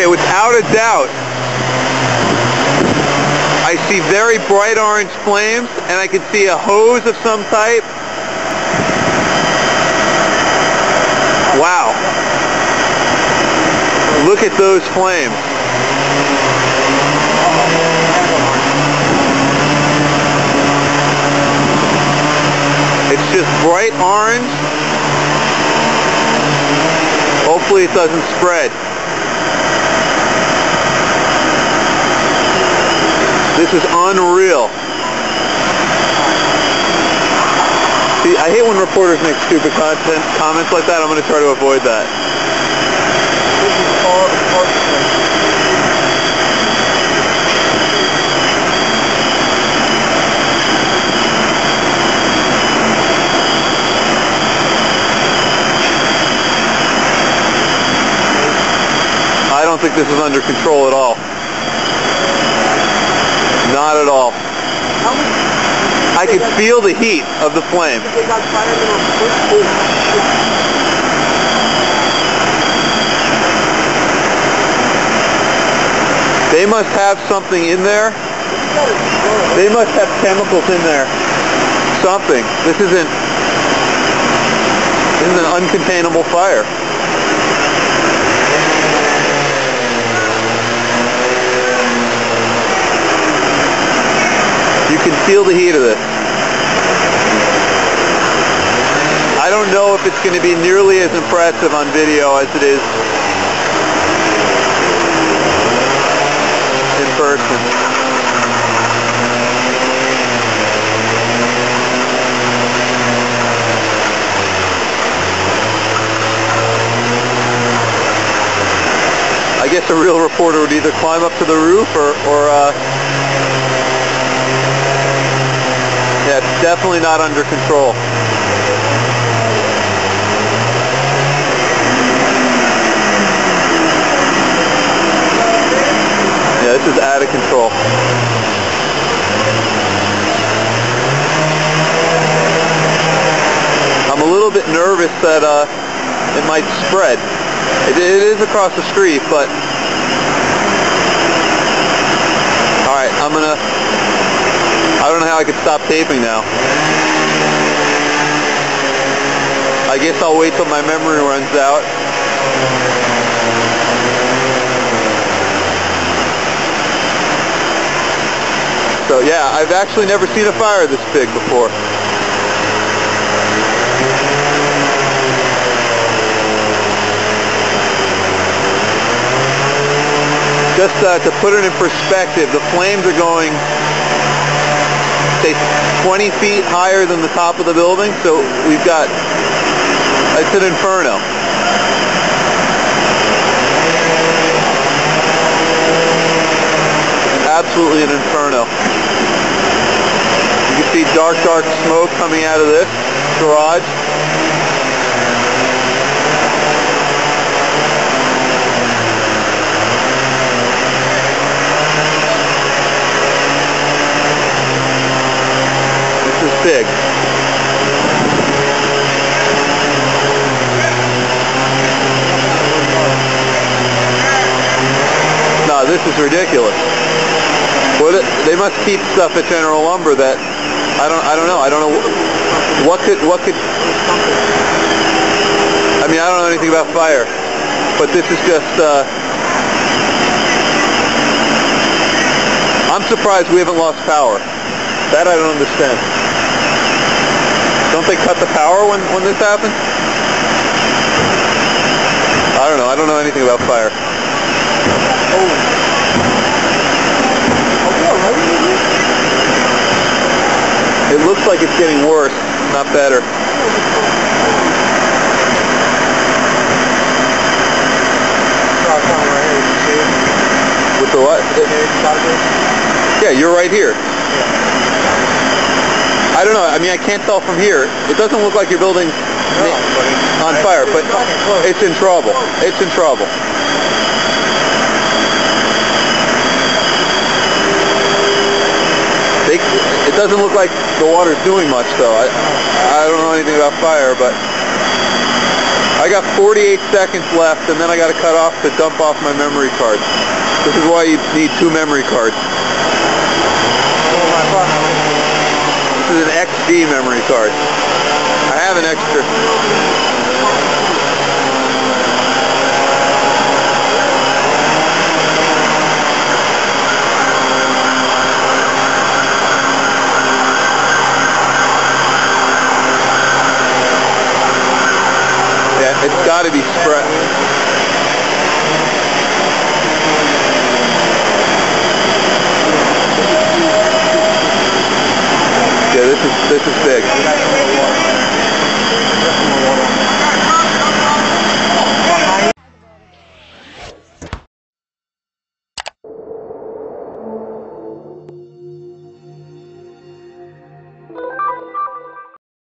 Okay, without a doubt, I see very bright orange flames, and I can see a hose of some type. Wow. Look at those flames. It's just bright orange. Hopefully it doesn't spread. This is unreal. See, I hate when reporters make stupid comments like that. I'm going to try to avoid that. I don't think this is under control at all. Not at all. I could feel the heat of the flame. They must have something in there. They must have chemicals in there. Something. This isn't an uncontainable fire. You can feel the heat of this. I don't know if it's going to be nearly as impressive on video as it is in person. I guess a real reporter would either climb up to the roof or yeah, it's definitely not under control. Yeah, this is out of control. I'm a little bit nervous that it might spread. It is across the street, but alright, I don't know how I could stop taping now. I guess I'll wait till my memory runs out. So yeah, I've actually never seen a fire this big before. Just to put it in perspective, the flames are going, say, 20 feet higher than the top of the building, so we've got, it's an inferno. Absolutely an inferno. You can see dark smoke coming out of this garage. Big. No, this is ridiculous. They must keep stuff at General Lumber that I don't know. I don't know what could. I mean, I don't know anything about fire, but this is just. I'm surprised we haven't lost power. That I don't understand. Don't they cut the power when this happens? I don't know. I don't know anything about fire. It looks like it's getting worse, not better. With the what? Yeah, you're right here. I don't know. I mean, I can't tell from here. It doesn't look like your building's on fire, but it's in trouble. It's in trouble. It doesn't look like the water's doing much, though. I don't know anything about fire, but I got 48 seconds left, and then I got to cut off to dump off my memory card. This is why you need 2 memory cards. This is an XD memory card. I have an extra. Yeah, it's got to be spread. Yeah, this is big.